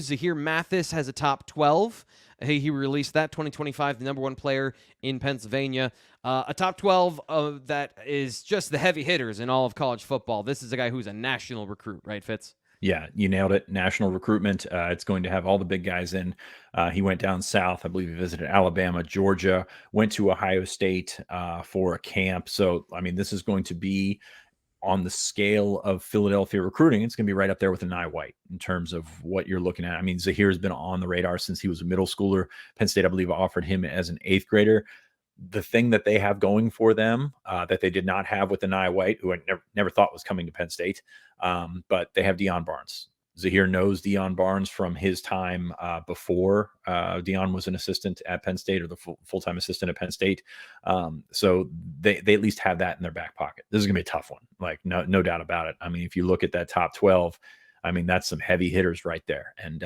Zahir Mathis has a top 12. He released that 2025, the number one player in Pennsylvania. A top 12 that is just the heavy hitters in all of college football. This is a guy who's a national recruit, right, Fitz? Yeah, you nailed it. National recruitment. It's going to have all the big guys in. He went down south. I believe he visited Alabama, Georgia, went to Ohio State for a camp. So, I mean, this is going to be on the scale of Philadelphia recruiting. It's going to be right up there with Denai White in terms of what you're looking at. I mean, Zahir has been on the radar since he was a middle schooler. Penn State, I believe, offered him as an eighth grader. The thing that they have going for them that they did not have with Denai White, who I never thought was coming to Penn State, but they have Deion Barnes. Zahir knows Deion Barnes from his time before Deion was an assistant at Penn State, or the full-time assistant at Penn State. So they at least have that in their back pocket. This is going to be a tough one, like no doubt about it. I mean, if you look at that top 12, I mean, that's some heavy hitters right there. And,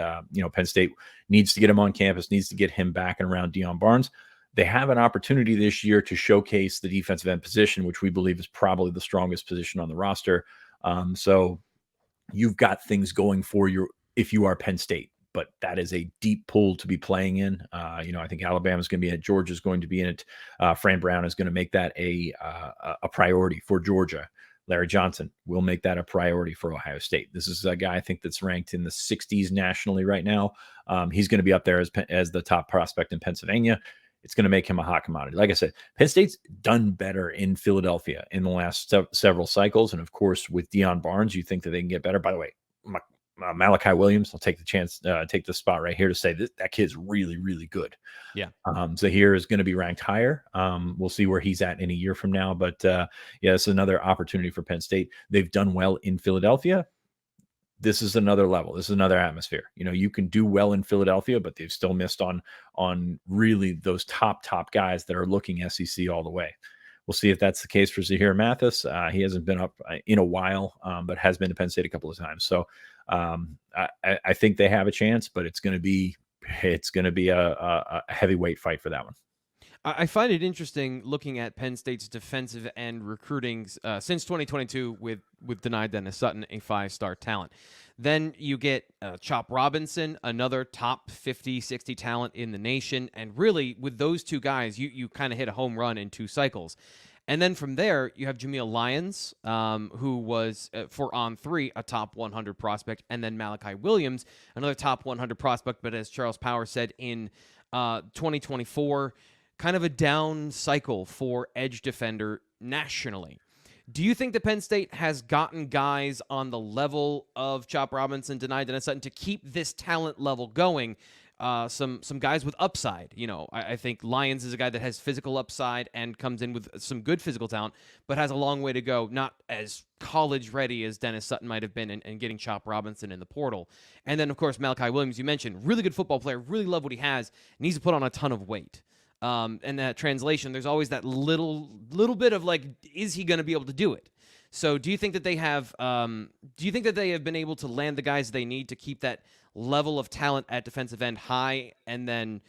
Penn State needs to get him on campus, needs to get him back and around Deion Barnes. They have an opportunity this year to showcase the defensive end position, which we believe is probably the strongest position on the roster. So you've got things going for you if you are Penn State, but that is a deep pool to be playing in. I think Alabama's going to be in it. Georgia's going to be in it. Fran Brown is going to make that a priority for Georgia. Larry Johnson will make that a priority for Ohio State. This is a guy I think that's ranked in the 60s nationally right now. He's going to be up there as the top prospect in Pennsylvania. It's going to make him a hot commodity. Like I said, Penn State's done better in Philadelphia in the last several cycles. And of course, with Deion Barnes, you think that they can get better. By the way, Malachi Williams, I'll take the chance, take the spot right here to say that kid's really, really good. Yeah. Zahir is going to be ranked higher. We'll see where he's at in a year from now. But it's another opportunity for Penn State. They've done well in Philadelphia. This is another level. This is another atmosphere. You can do well in Philadelphia, but they've still missed on really those top guys that are looking SEC all the way. We'll see if that's the case for Zahir Mathis. He hasn't been up in a while, but has been to Penn State a couple of times. So I think they have a chance, but it's going to be a heavyweight fight for that one. I find it interesting looking at Penn State's defensive end recruiting since 2022 with Dennis-Sutton, a 5-star talent. Then you get Chop Robinson, another top 50, 60 talent in the nation. And really, with those two guys, you kind of hit a home run in 2 cycles. And then from there, you have Nittany Lions, who was, for On3, a top 100 prospect. And then Malachi Williams, another top 100 prospect. But as Charles Power said in 2024, kind of a down cycle for edge defender nationally. Do you think that Penn State has gotten guys on the level of Chop Robinson, Dennis-Sutton to keep this talent level going? Some guys with upside. I think Lions is a guy that has physical upside and comes in with some good physical talent, but has a long way to go. Not as college ready as Dennis-Sutton might have been and getting Chop Robinson in the portal. And then, of course, Malachi Williams, you mentioned, really good football player, really love what he has, needs to put on a ton of weight. And that translation, there's always that little bit of like, is he going to be able to do it? So do you think that they have been able to land the guys they need to keep that level of talent at defensive end high, and then,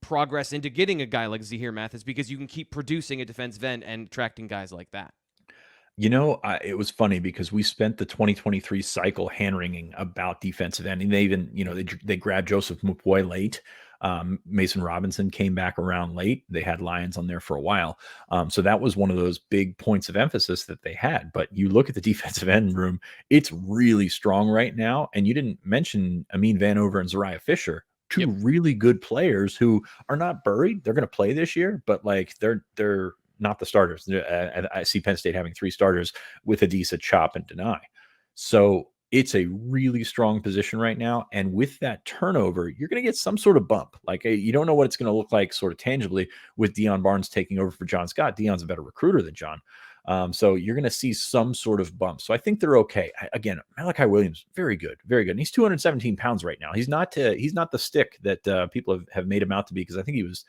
progress into getting a guy like Zahir Mathis, because you can keep producing a defensive end and attracting guys like that? It was funny because we spent the 2023 cycle hand-wringing about defensive end, and they even, they grabbed Joseph Mupoi late. Mason Robinson came back around late. They had Lions on there for a while. So that was one of those big points of emphasis that they had. But you look at the defensive end room, it's really strong right now. And you didn't mention Amin Vanover and Zariah Fisher, two really good players who are not buried. They're going to play this year, but like they're not the starters. I see Penn State having 3 starters with Adisa, Chop, and Dani. So it's a really strong position right now. And with that turnover, you're going to get some sort of bump. Like, you don't know what it's going to look like sort of tangibly with Deion Barnes taking over for John Scott. Deion's a better recruiter than John. So you're going to see some sort of bump. So I think they're okay. Again, Malachi Williams, very good, very good. And he's 217 pounds right now. He's not the stick that people have made him out to be, because I think he was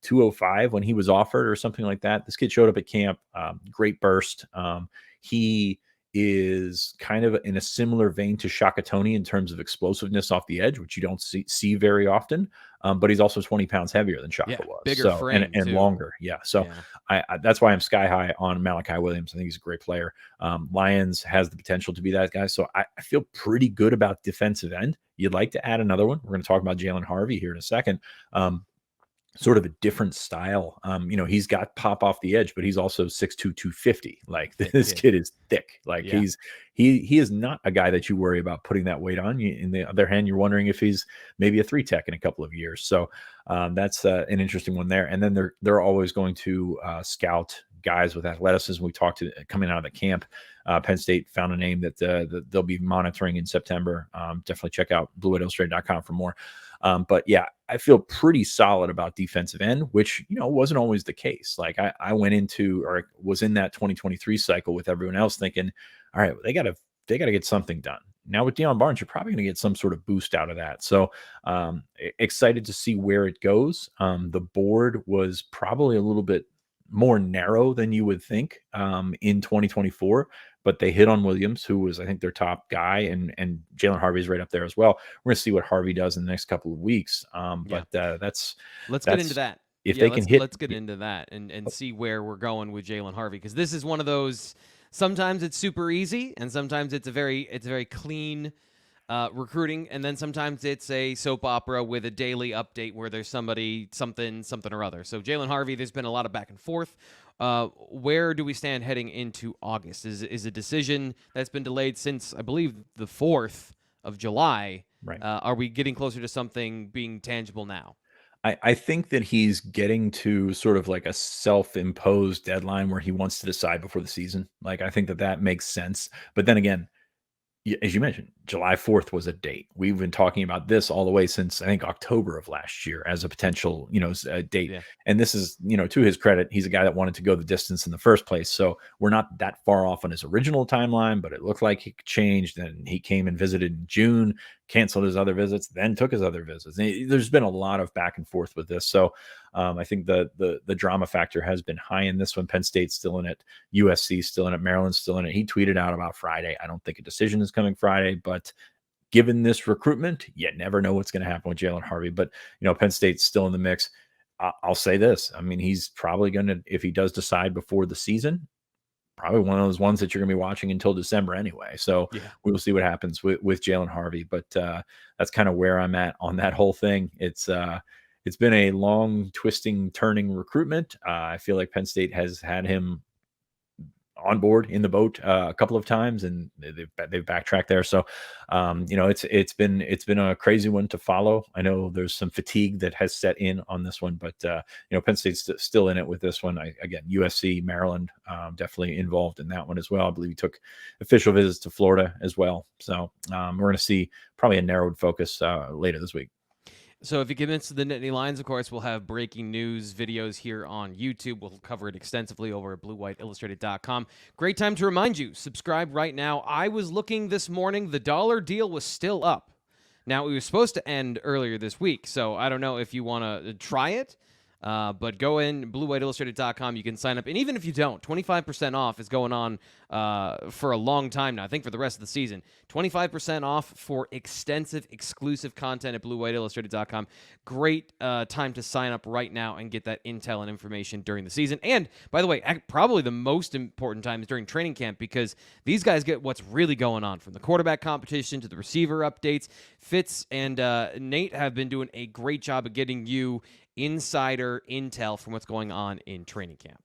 205 when he was offered or something like that. This kid showed up at camp, great burst. He is kind of in a similar vein to Shaka Toney in terms of explosiveness off the edge, which you don't see very often. But he's also 20 pounds heavier than Shaka was. Bigger frame and too. longer. Yeah. So I that's why I'm sky high on Malachi Williams. I think he's a great player. Lions has the potential to be that guy. So I feel pretty good about defensive end. You'd like to add another one. We're going to talk about Jaylen Harvey here in a second. Sort of a different style. He's got pop off the edge, but he's also 6'2", 250. Like this kid is thick. Like he is not a guy that you worry about putting that weight on. In the other hand, you're wondering if he's maybe a 3-tech in a couple of years. So that's an interesting one there. And then they're always going to scout guys with athleticism. We talked to coming out of the camp. Penn State found a name that they'll be monitoring in September. Definitely check out BlueWhiteIllustrated.com for more. But yeah, I feel pretty solid about defensive end, which, wasn't always the case. Like I went into, or was in that 2023 cycle with everyone else thinking, all right, they got to get something done. Now with Deion Barnes, you're probably going to get some sort of boost out of that. So excited to see where it goes. The board was probably a little bit more narrow than you would think in 2024, but they hit on Williams, who was, I think, their top guy, and Jaylen Harvey's right up there as well. We're going to see what Harvey does in the next couple of weeks. But let's get into that. If they can hit, let's get into that and see where we're going with Jaylen Harvey, because this is one of those. Sometimes it's super easy, and sometimes it's a very clean recruiting, and then sometimes it's a soap opera with a daily update where there's something or other. So Jaylen Harvey, there's been a lot of back and forth. Where do we stand heading into August? Is a decision that's been delayed since, I believe, the 4th of July. Right. Are we getting closer to something being tangible now? I think that he's getting to sort of like a self-imposed deadline where he wants to decide before the season. Like, I think that makes sense. But then again, as you mentioned, July 4th was a date. We've been talking about this all the way since, I think, October of last year as a potential, date. Yeah. And this is, to his credit, he's a guy that wanted to go the distance in the first place. So we're not that far off on his original timeline, but it looked like he changed. And he came and visited in June, canceled his other visits, then took his other visits. And there's been a lot of back and forth with this. So I think the drama factor has been high in this one. Penn State's still in it. USC still in it. Maryland's still in it. He tweeted out about Friday. I don't think a decision is coming Friday, but given this recruitment, you never know what's going to happen with Jaylen Harvey. But, Penn State's still in the mix. I'll say this. I mean, he's probably going to, if he does decide before the season, probably one of those ones that you're going to be watching until December anyway. So we will see what happens with Jaylen Harvey. But that's kind of where I'm at on that whole thing. It's been a long, twisting, turning recruitment. I feel like Penn State has had him on board in the boat a couple of times, and they've backtracked there. So, it's been a crazy one to follow. I know there's some fatigue that has set in on this one, but Penn State's still in it with this one. Again, USC, Maryland, definitely involved in that one as well. I believe he took official visits to Florida as well. So we're going to see probably a narrowed focus later this week. So if you get into the Nittany Lions, of course, we'll have breaking news videos here on YouTube. We'll cover it extensively over at BlueWhiteIllustrated.com. Great time to remind you, subscribe right now. I was looking this morning. The dollar deal was still up. Now, it was supposed to end earlier this week, so I don't know if you want to try it. But go in, BlueWhiteIllustrated.com. You can sign up. And even if you don't, 25% off is going on for a long time now. I think for the rest of the season. 25% off for extensive, exclusive content at BlueWhiteIllustrated.com. Great time to sign up right now and get that intel and information during the season. And, by the way, probably the most important time is during training camp, because these guys get what's really going on, from the quarterback competition to the receiver updates. Fitz and Nate have been doing a great job of getting you insider intel from what's going on in training camp.